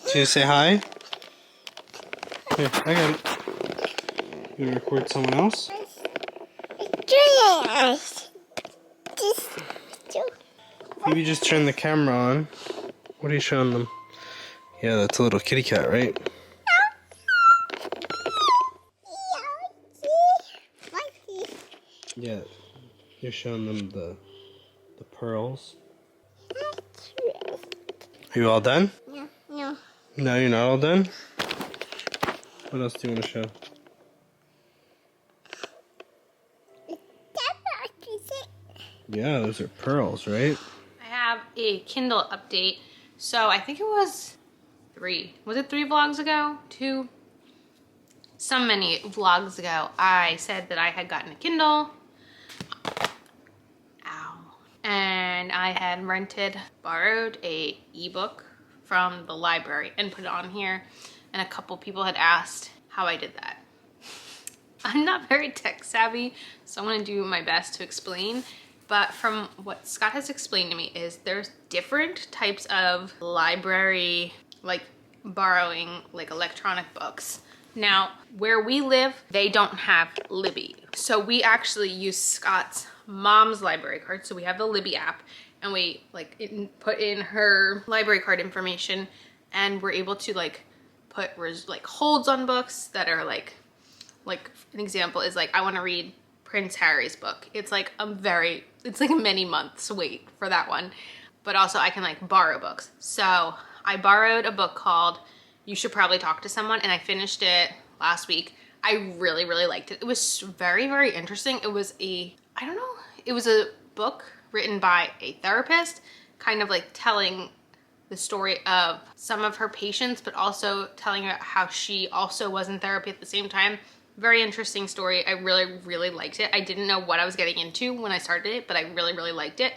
To say hi? Here, I got it. You want to record someone else? Maybe just turn the camera on. What are you showing them? Yeah, that's a little kitty cat, right? Yeah, you're showing them the pearls. Are you all done? No. No, you're not all done? What else do you want to show? Yeah, those are pearls, right? I have a Kindle update. So I think it was 3. Was it 3 vlogs ago? 2? So many vlogs ago, I said that I had gotten a Kindle. Ow. And I had borrowed a ebook from the library and put it on here. And a couple people had asked how I did that. I'm not very tech savvy, so I'm gonna do my best to explain. But from what Scott has explained to me is there's different types of library, like borrowing like electronic books. Now, where we live, they don't have Libby. So we actually use Scott's mom's library card. So we have the Libby app and we put in her library card information and we're able to put holds on books that are like an example is I want to read Prince Harry's book. It's like a many months wait for that one. But also I can borrow books. So I borrowed a book called You Should Probably Talk to Someone and I finished it last week. I really, really liked it. It was very, very interesting. It was it was a book written by a therapist, kind of telling the story of some of her patients, but also telling about how she also was in therapy at the same time. Very interesting story. I really, really liked it. I didn't know what I was getting into when I started it, but I really, really liked it.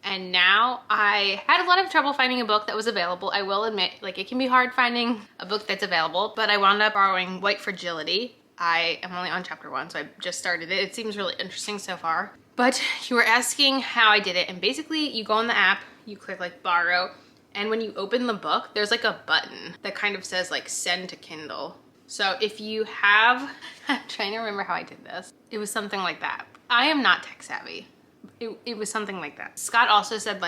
And now I had a lot of trouble finding a book that was available. I will admit, it can be hard finding a book that's available, but I wound up borrowing White Fragility. I am only on chapter 1, so I just started it. It seems really interesting so far. But you were asking how I did it, and basically you go on the app, you click borrow, and when you open the book, there's a button that kind of says send to Kindle. So if you have, I'm trying to remember how I did this. It was something like that. I am not tech savvy. It was something like that. Scott also said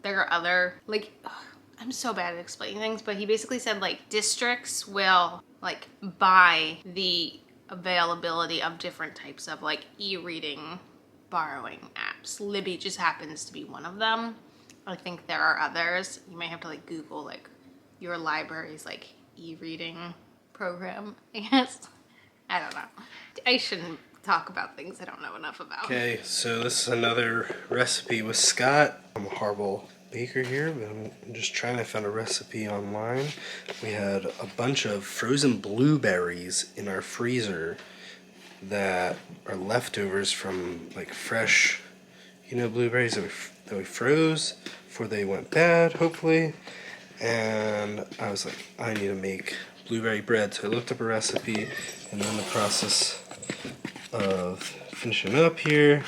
there are other, I'm so bad at explaining things, but he basically said districts will buy the availability of different types of e-reading borrowing apps. Libby just happens to be one of them. I think there are others. You might have to Google your library's e-reading program, I guess. I don't know. I shouldn't talk about things I don't know enough about. Okay, so this is another recipe with Scott. I'm a horrible baker here, but I'm just trying to find a recipe online. We had a bunch of frozen blueberries in our freezer that are leftovers from fresh, blueberries that we froze before they went bad, hopefully. And I was like, I need to make blueberry bread. So I looked up a recipe and then the process of finishing up here.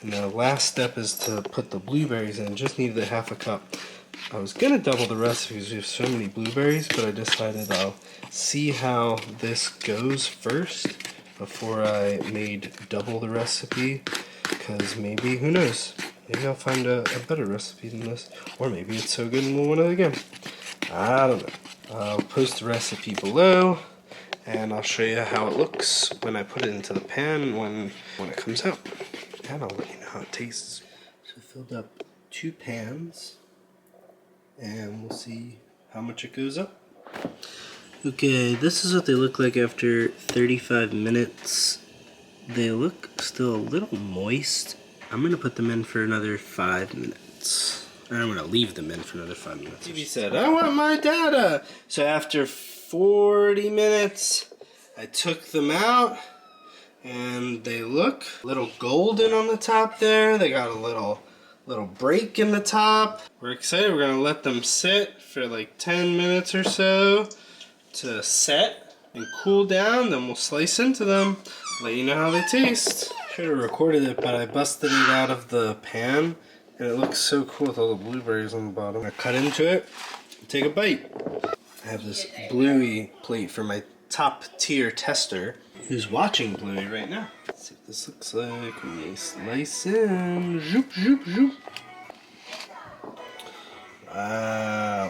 And the last step is to put the blueberries in. Just needed a half a cup. I was gonna double the recipe because we have so many blueberries, but I decided I'll see how this goes first before I made double the recipe, because maybe, who knows, maybe I'll find a better recipe than this, or maybe it's so good and we'll want it again. I don't know. I'll post the recipe below and I'll show you how it looks when I put it into the pan when it comes out, and I'll let you know how it tastes. So I filled up 2 pans and we'll see how much it goes up. Okay, this is what they look like after 35 minutes. They look still a little moist. I'm gonna put them in for another 5 minutes. I'm gonna leave them in for another 5 minutes. TV said, I want my data! So after 40 minutes, I took them out and they look a little golden on the top there. They got a little break in the top. We're excited. We're gonna let them sit for 10 minutes or so to set and cool down. Then we'll slice into them, let you know how they taste. Should have recorded it, but I busted it out of the pan and it looks so cool with all the blueberries on the bottom. I cut into it and take a bite. have this Bluey plate for my top tier tester who's watching Bluey right now. Let's see what this looks like. We slice in. Zoop, zoop, zoop.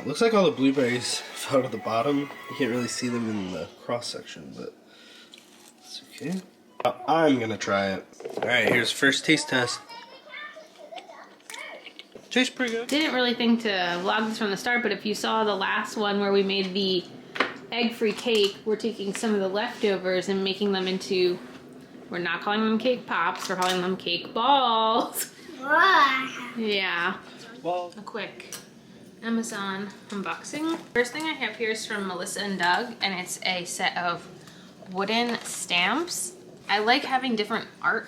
Looks like all the blueberries fell to the bottom. You can't really see them in the cross section, but it's okay. I'm gonna try it. Alright, here's first taste test. Tastes pretty good. Didn't really think to vlog this from the start, but if you saw the last one where we made the egg-free cake, we're taking some of the leftovers and making them into, we're not calling them cake pops, we're calling them cake balls. Yeah. Well, A quick Amazon unboxing. First thing I have here is from Melissa and Doug, and it's a set of wooden stamps. I like having different art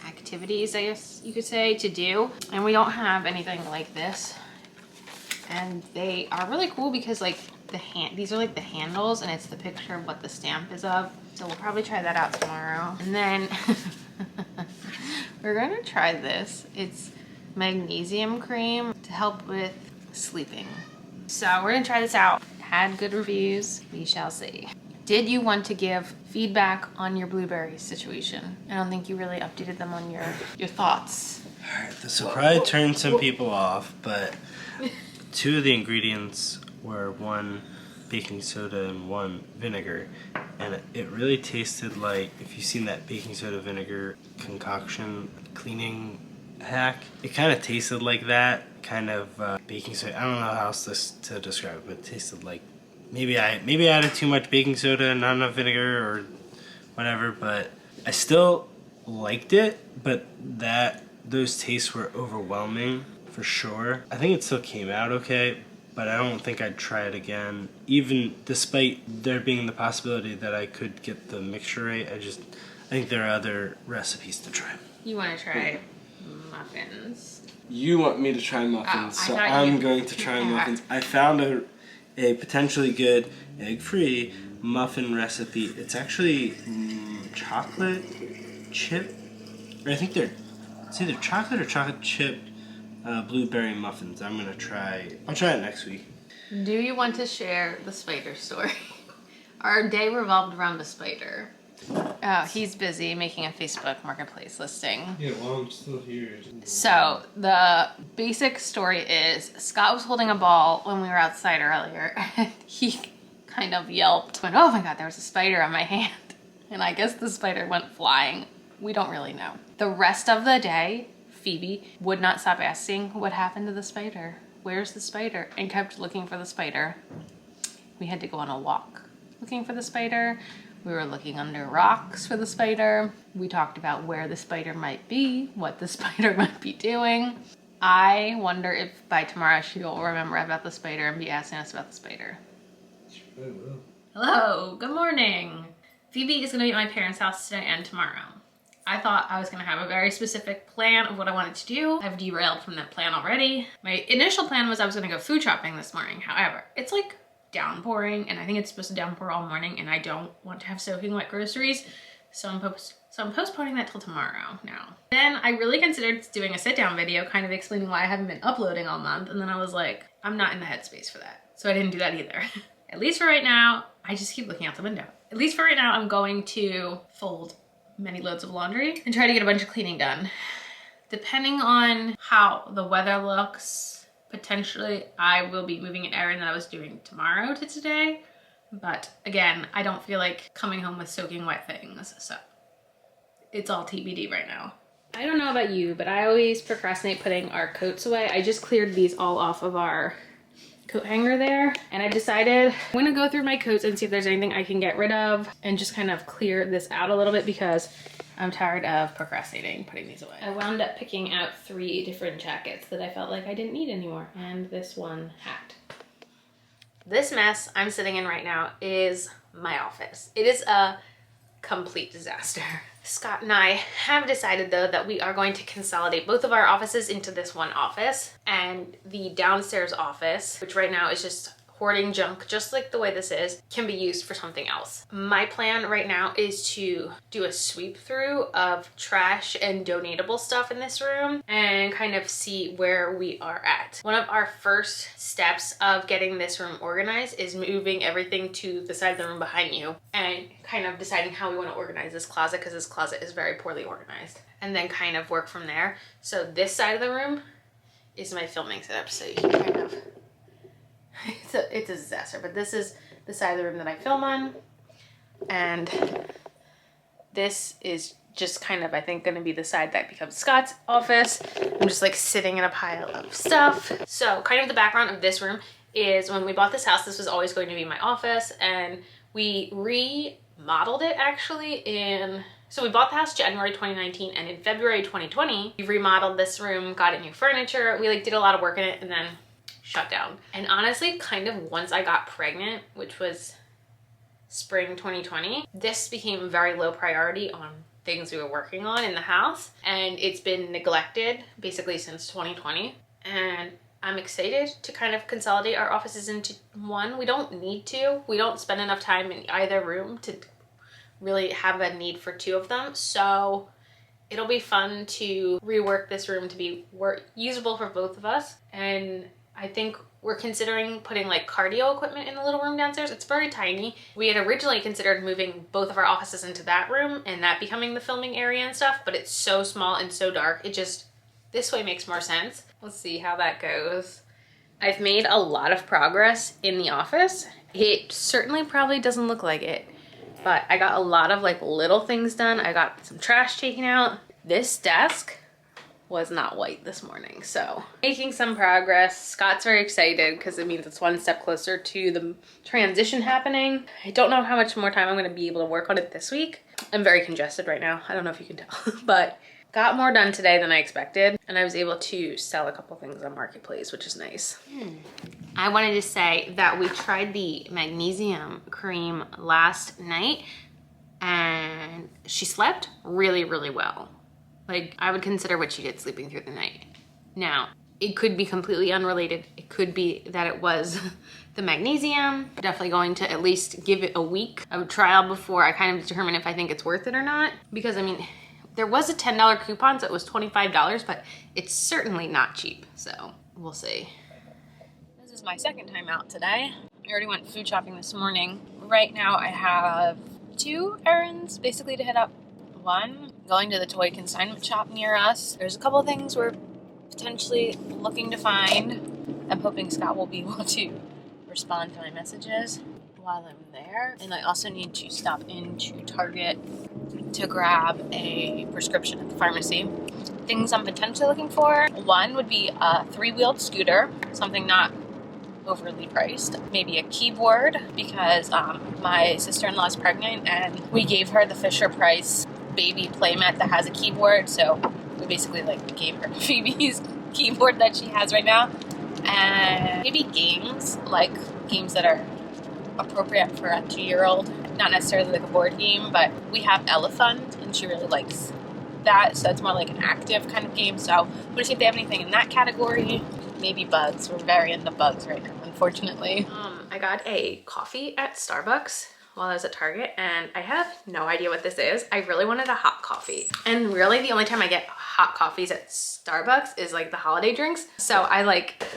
activities, I guess you could say, to do, and we don't have anything like this. And they are really cool because like these are like the handles, and it's the picture of what the stamp is of. So we'll probably try that out tomorrow. And then we're gonna try this. It's magnesium cream to help with sleeping. So we're gonna try this out. Had good reviews, we shall see. Did you want to give feedback on your blueberry situation? I don't think you really updated them on your thoughts. alright, this will probably turn some people off, but 2 of the ingredients were 1 baking soda and 1 vinegar, and it really tasted like, if you've seen that baking soda vinegar concoction cleaning hack, it kind of tasted like that kind of baking soda. I don't know how else to describe it, but it tasted like maybe I added too much baking soda and not enough vinegar or whatever, but I still liked it, but those tastes were overwhelming for sure. I think it still came out okay, but I don't think I'd try it again, even despite there being the possibility that I could get the mixture right. I think there are other recipes to try. You want to try muffins? You want me to try muffins, Oh, so I'm going to try muffins. I found a potentially good egg-free muffin recipe. It's actually chocolate chip, or I think it's either chocolate or chocolate chip blueberry muffins. I'll try it next week. Do you want to share the spider story? Our day revolved around the spider. Oh, he's busy making a Facebook Marketplace listing. Yeah, well, I'm still here. So, the basic story is Scott was holding a ball when we were outside earlier, and he kind of yelped, went, "Oh my god, there was a spider on my hand." And I guess the spider went flying. We don't really know. The rest of the day, Phoebe would not stop asking what happened to the spider. Where's the spider? And kept looking for the spider. We had to go on a walk looking for the spider. We were looking under rocks for the spider. We talked about where the spider might be, what the spider might be doing. I wonder if by tomorrow she'll remember about the spider and be asking us about the spider. She probably will. Hello, good morning. Phoebe is gonna be at my parents' house today and tomorrow. I thought I was gonna have a very specific plan of what I wanted to do. I've derailed from that plan already. My initial plan was I was gonna go food shopping this morning. However, it's like downpouring, and I think it's supposed to downpour all morning, and I don't want to have soaking wet groceries, so I'm postponing that till tomorrow now. Then I really considered doing a sit-down video kind of explaining why I haven't been uploading all month, and then I was like, I'm not in the headspace for that, so I didn't do that either. At least for right now, I just keep looking out the window. At least for right now, I'm going to fold many loads of laundry and try to get a bunch of cleaning done. Depending on how the weather looks, potentially I will be moving an errand that I was doing tomorrow to today. But again, I don't feel like coming home with soaking wet things, so it's all TBD right now. I don't know about you, but I always procrastinate putting our coats away. I just cleared these all off of our coat hanger there, and I decided I'm gonna go through my coats and see if there's anything I can get rid of and just kind of clear this out a little bit because I'm tired of procrastinating putting these away. I wound up picking out 3 different jackets that I felt like I didn't need anymore, and this one hat. This mess I'm sitting in right now is my office. It is a complete disaster. Scott and I have decided though that we are going to consolidate both of our offices into this one office, and the downstairs office, which right now is just hoarding junk, just like the way this is, can be used for something else. My plan right now is to do a sweep through of trash and donatable stuff in this room and kind of see where we are at. One of our first steps of getting this room organized is moving everything to the side of the room behind you and kind of deciding how we want to organize this closet, because this closet is very poorly organized, and then kind of work from there. So this side of the room is my filming setup, so you can kind of, it's a disaster, but this is the side of the room that I film on, and this is just kind of, I think, going to be the side that becomes Scott's office. I'm just like sitting in a pile of stuff. So kind of the background of this room is, when we bought this house, this was always going to be my office, and we remodeled it actually so we bought the house January 2019, and in February 2020, we remodeled this room, got it new furniture. We like did a lot of work in it and then shut down. And honestly, kind of once I got pregnant, which was spring 2020, this became very low priority on things we were working on in the house, and it's been neglected basically since 2020. And I'm excited to kind of consolidate our offices into one. We don't need to. We don't spend enough time in either room to really have a need for two of them. So it'll be fun to rework this room to be usable for both of us. And I think we're considering putting like cardio equipment in the little room downstairs. It's very tiny. We had originally considered moving both of our offices into that room and that becoming the filming area and stuff, but it's so small and so dark. It just, this way makes more sense. We'll see how that goes. I've made a lot of progress in the office. It certainly probably doesn't look like it, but I got a lot of like little things done. I got some trash taken out. This desk was not white this morning, so making some progress. Scott's very excited because it means it's one step closer to the transition happening. I don't know how much more time I'm going to be able to work on it this week. I'm very congested right now. I don't know if you can tell, but got more done today than I expected, and I was able to sell a couple things on Marketplace, which is nice. I wanted to say that we tried the magnesium cream last night, and she slept really, really well. Like, I would consider what she did sleeping through the night. Now, it could be completely unrelated. It could be that it was the magnesium. Definitely going to at least give it a week of trial before I kind of determine if I think it's worth it or not. Because, I mean, there was a $10 coupon, so it was $25, but it's certainly not cheap. So, we'll see. This is my second time out today. I already went food shopping this morning. Right now, I have 2 errands basically to hit up. One, going to the toy consignment shop near us. There's a couple of things we're potentially looking to find. I'm hoping Scott will be able to respond to my messages while I'm there. And I also need to stop into Target to grab a prescription at the pharmacy. Things I'm potentially looking for. One would be a 3-wheeled scooter, something not overly priced. Maybe a keyboard, because my sister-in-law is pregnant and we gave her the Fisher-Price baby playmat that has a keyboard, so we basically like gave her Phoebe's keyboard that she has right now. And maybe games, like games that are appropriate for a 2-year-old, not necessarily like a board game, but we have Elephant and she really likes that, so it's more like an active kind of game. So I'm gonna see if they have anything in that category. Maybe bugs. We're very into bugs right now, unfortunately. I got a coffee at Starbucks while I was at Target, and I have no idea what this is. I really wanted a hot coffee, and really the only time I get hot coffees at Starbucks is like the holiday drinks. So I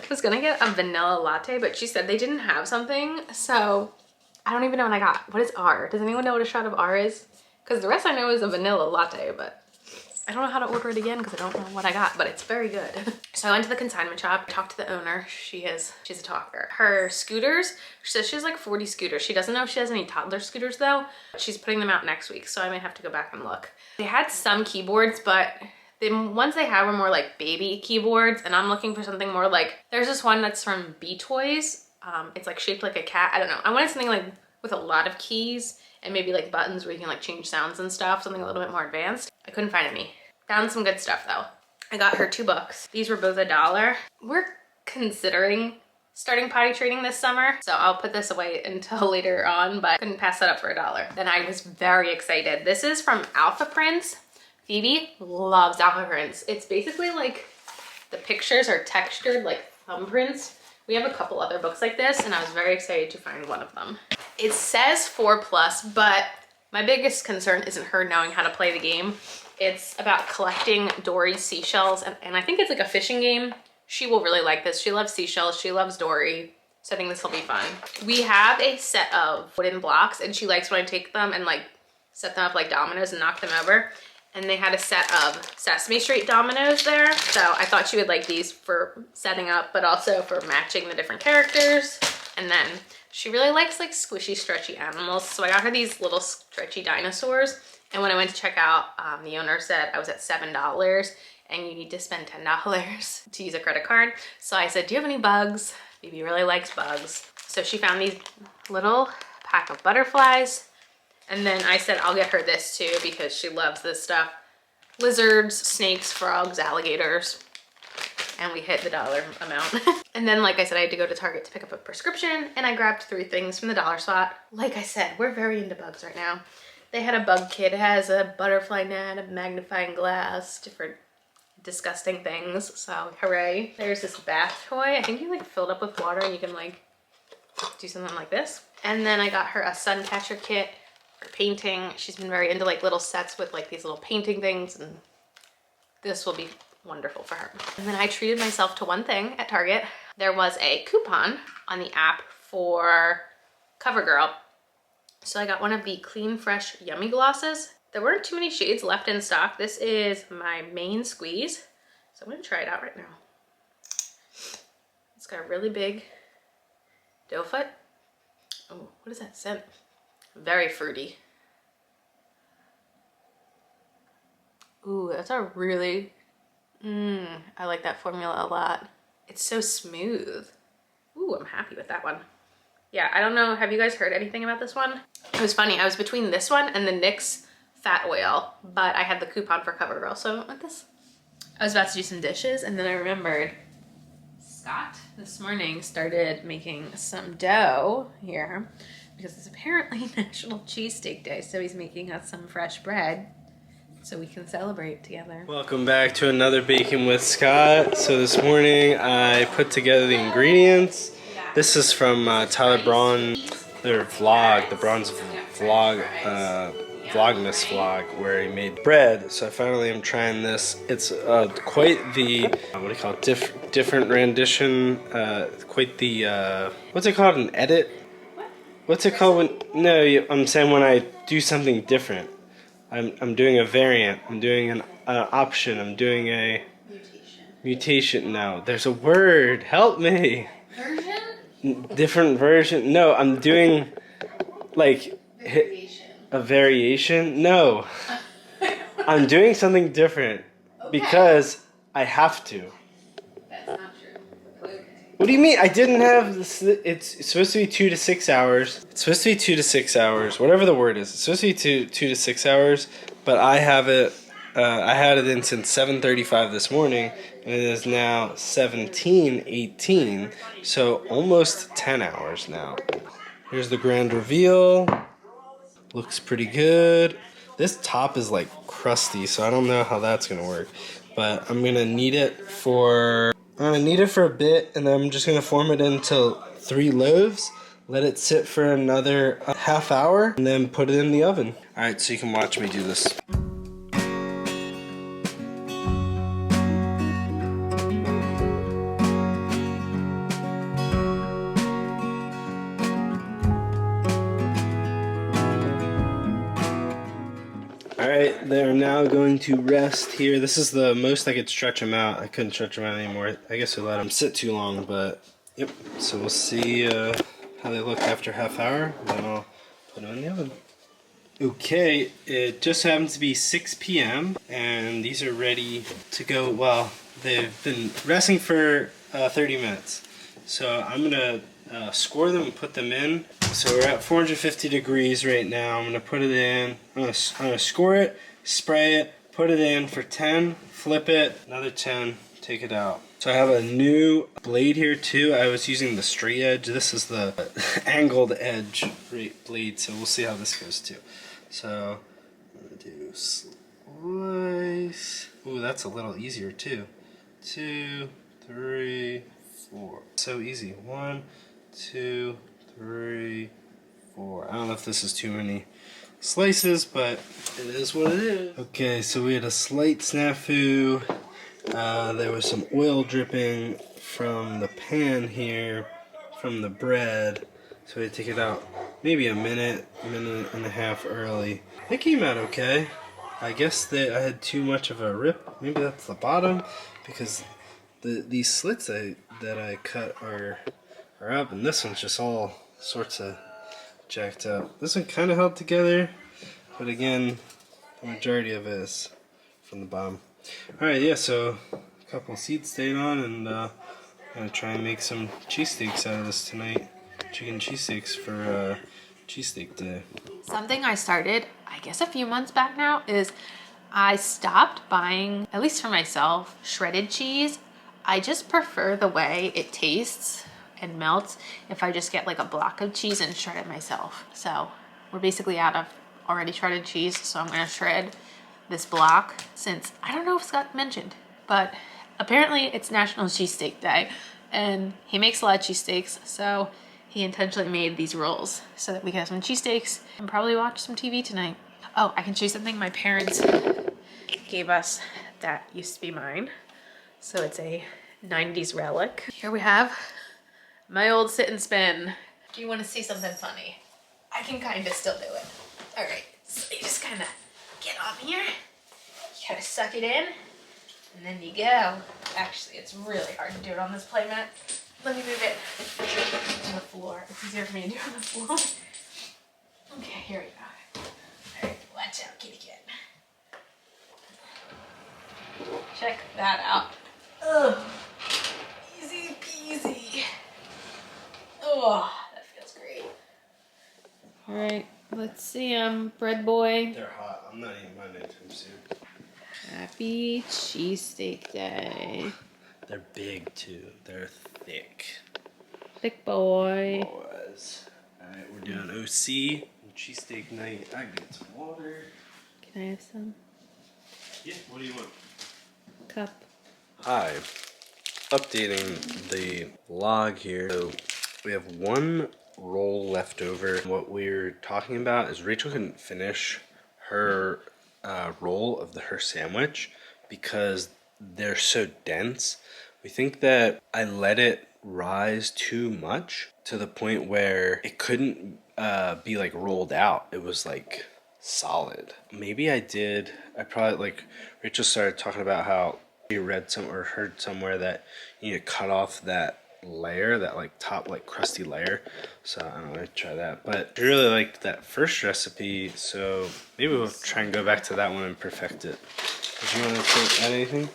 was gonna get a vanilla latte, but she said they didn't have something, so I don't even know what I got. What is R? Does anyone know what a shot of R is? Because the rest I know is a vanilla latte, but I don't know how to order it again because I don't know what I got, but it's very good. So I went to the consignment shop, talked to the owner. She's a talker. Her scooters, she says she has like 40 scooters. She doesn't know if she has any toddler scooters though. She's putting them out next week, so I might have to go back and look. They had some keyboards, but the ones they had were more like baby keyboards, and I'm looking for something more like, there's this one that's from B Toys. It's like shaped like a cat. I don't know. I wanted something like with a lot of keys and maybe like buttons where you can like change sounds and stuff, something a little bit more advanced. I couldn't find any. Found some good stuff though. I got her 2 books. These were both $1. We're considering starting potty training this summer, so I'll put this away until later on, but couldn't pass that up for $1. Then I was very excited. This is from Alpha Prints. Phoebe loves Alpha Prints. It's basically like the pictures are textured like thumbprints, We have a couple other books like this, and I was very excited to find one of them. It says 4+, but my biggest concern isn't her knowing how to play the game. It's about collecting Dory's seashells, and I think it's like a fishing game. She will really like this. She loves seashells, she loves Dory, so I think this will be fun. We have a set of wooden blocks, and she likes when I take them and like set them up like dominoes and knock them over. And they had a set of Sesame Street dominoes there. So I thought she would like these for setting up, but also for matching the different characters. And then she really likes like squishy, stretchy animals. So I got her these little stretchy dinosaurs. And when I went to check out, the owner said I was at $7 and you need to spend $10 to use a credit card. So I said, do you have any bugs? Phoebe really likes bugs. So she found these little pack of butterflies. And then I said, I'll get her this too because she loves this stuff. Lizards, snakes, frogs, alligators. And we hit the dollar amount. And then, like I said, I had to go to Target to pick up a prescription and I grabbed 3 things from the dollar spot. Like I said, we're very into bugs right now. They had a bug kit. It has a butterfly net, a magnifying glass, different disgusting things. So hooray. There's this bath toy. I think you like fill it up with water and you can like do something like this. And then I got her a sun catcher kit. For painting. She's been very into like little sets with like these little painting things, and this will be wonderful for her. And then I treated myself to one thing at Target. There was a coupon on the app for CoverGirl. So I got one of the Clean Fresh Yummy Glosses. There weren't too many shades left in stock. This is my main squeeze. So I'm gonna try it out right now. It's got a really big doe foot. Oh, what is that scent? Very fruity. Ooh, that's a really, I like that formula a lot. It's so smooth. Ooh, I'm happy with that one. Yeah, I don't know, have you guys heard anything about this one? It was funny, I was between this one and the NYX Fat Oil, but I had the coupon for CoverGirl, so I went with this. I was about to do some dishes and then I remembered Scott this morning started making some dough here because it's apparently National Cheesesteak Day, so he's making us some fresh bread so we can celebrate together. Welcome back to another Baking with Scott. So this morning I put together the ingredients. This is from Tyler Braun, their vlog, the Braun's vlog, Vlogmas vlog, where he made bread. So I finally am trying this. It's quite the, what do you call it, different rendition, quite the, what's it called, an edit? What's it called when, no, I'm saying when I do something different. I'm doing a variant, I'm doing an option, I'm doing a mutation. No, there's a word, help me. Version? Different version, no, I'm doing like a variation. No, I'm doing something different because I have to. That's not true. Okay. What do you mean? I didn't have this. It's supposed to be 2 to 6 hours. It's supposed to be 2 to 6 hours, whatever the word is. It's supposed to be 2 to 6 hours, but I have it. I had it in since 7:35 this morning, and it is now 17:18, so almost 10 hours now. Here's the grand reveal. Looks pretty good. This top is like crusty, so I don't know how that's gonna work. But I'm gonna knead it for a bit, and then I'm just gonna form it into 3 loaves. Let it sit for another half hour, and then put it in the oven. All right, so you can watch me do this. Alright, they're now going to rest here. This is the most I could stretch them out. I couldn't stretch them out anymore. I guess we let them sit too long, but yep. So we'll see how they look after half hour, then I'll put them in the oven. Okay, it just happens to be 6 p.m. and these are ready to go. Well, they've been resting for 30 minutes. So I'm gonna score them and put them in. So we're at 450 degrees right now. I'm gonna put it in. I'm gonna score it, spray it, put it in for 10, flip it, another 10, take it out. So I have a new blade here too. I was using the straight edge. This is the angled edge blade, so we'll see how this goes too. So I'm gonna do slice. Ooh, that's a little easier too. 2, 3, 4. So easy. 1, 2, 3, 4. I don't know if this is too many slices, but it is what it is. Okay, so we had a slight snafu. There was some oil dripping from the pan here, from the bread. So we had to take it out maybe a minute and a half early. It came out okay. I guess that I had too much of a rip. Maybe that's the bottom, because these slits that I cut are up, and this one's just all sorts of jacked up. This one kind of held together, but again, the majority of it is from the bottom. Alright, yeah, so a couple seeds stayed on, and I'm going to try and make some cheesesteaks out of this tonight. Chicken cheesesteaks for cheesesteak day. Something I started, I guess a few months back now, is I stopped buying, at least for myself, shredded cheese. I just prefer the way it tastes and melts if I just get like a block of cheese and shred it myself. So we're basically out of already shredded cheese, so I'm gonna shred this block, since I don't know if Scott mentioned, but apparently it's National Cheesesteak Day and he makes a lot of cheesesteaks, so he intentionally made these rolls so that we can have some cheesesteaks and probably watch some TV tonight. Oh, I can show you something my parents gave us that used to be mine. So it's a 90s relic. Here we have my old sit and spin. Do you want to see something funny? I can kind of still do it. All right, so you just kind of get on here. You gotta suck it in, and then you go. Actually, it's really hard to do it on this playmat. Let me move it to the floor. It's easier for me to do it on the floor. Okay, here we go. All right, watch out, kitty cat. Check that out. Ugh, easy peasy. Oh, that feels great. All right, let's see, bread boy. They're hot. I'm not eating mine anytime soon. Happy Cheesesteak Day. They're big too. They're thick. Thick boy. Boys. Alright, we're doing OC cheesesteak night. I can get some water. Can I have some? Yeah, what do you want? Cup. Hi. Updating the vlog here. So we have one roll left over. What we're talking about is Rachel couldn't finish her roll of her sandwich because they're so dense. We think that I let it rise too much to the point where it couldn't be like rolled out. It was like solid. Maybe I probably, like, Rachel started talking about how you read or heard somewhere that you need to cut off that layer, that like top like crusty layer. So I don't know, I'd try that. But I really liked that first recipe, so maybe we'll try and go back to that one and perfect it. Did you want to add anything?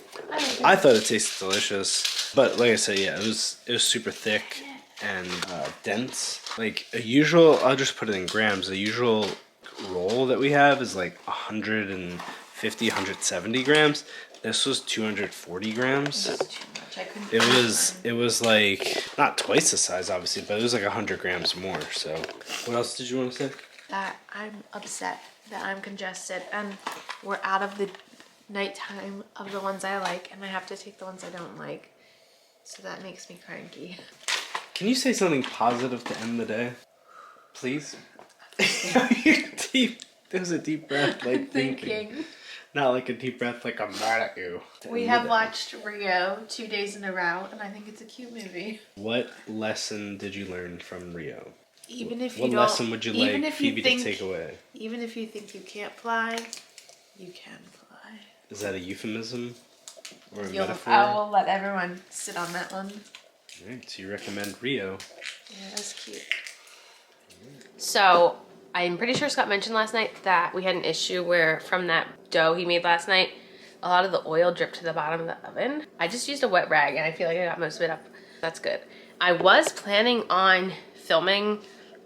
I thought it tasted delicious, but like I said, yeah, it was super thick and dense. Like a usual, I'll just put it in grams. The usual roll that we have is like 150, 170 grams. This was 240 grams. That's too much. I couldn't. It was like not twice the size, obviously, but it was like 100 grams more. So, what else did you want to say? That I'm upset that I'm congested and we're out of the nighttime of the ones I like, and I have to take the ones I don't like. So that makes me cranky. Can you say something positive to end the day, please? It was a deep breath, like thinking. Not like a deep breath, like I'm mad at you. We have watched Rio 2 days in a row, and I think it's a cute movie. What lesson did you learn from Rio? Even if you what don't, lesson would you even like if you Phoebe think, to take away? Even if you think you can't fly, you can fly. Is that a euphemism or a I metaphor? will let everyone sit on that one. Alright, so you recommend Rio. Yeah, that's cute. So, I'm pretty sure Scott mentioned last night that we had an issue where from that dough he made last night, a lot of the oil dripped to the bottom of the oven. I just used a wet rag and I feel like I got most of it up. That's good. I was planning on filming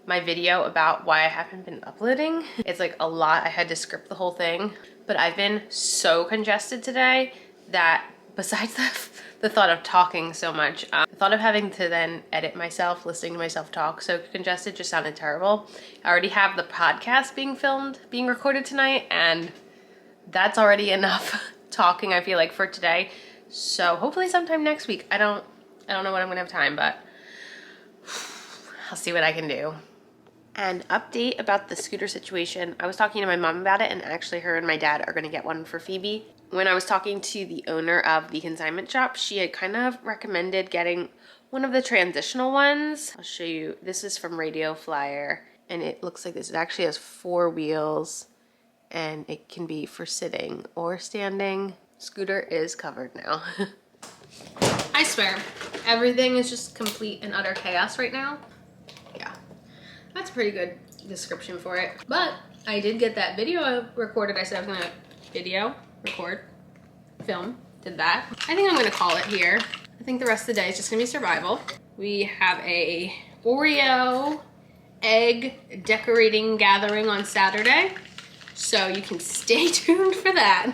my video about why I haven't been uploading. It's like a lot. I had to script the whole thing, but I've been so congested today that besides the thought of talking so much, the thought of having to then edit myself, listening to myself talk so congested just sounded terrible. I already have the podcast being recorded tonight, and that's already enough talking, I feel like, for today. So hopefully sometime next week. I I don't know when I'm gonna have time, but I'll see what I can do. And update about the scooter situation. I was talking to my mom about it, and actually her and my dad are gonna get one for Phoebe. When I was talking to the owner of the consignment shop, she had kind of recommended getting one of the transitional ones. I'll show you. This is from Radio Flyer, and it looks like this. It actually has 4 wheels, and it can be for sitting or standing. Scooter is covered now. I swear, everything is just complete and utter chaos right now. Yeah, that's a pretty good description for it. But I did get that video recorded. I said I was gonna video, record, film, did that. I think I'm gonna call it here. I think the rest of the day is just gonna be survival. We have a Oreo egg decorating gathering on Saturday, so you can stay tuned for that.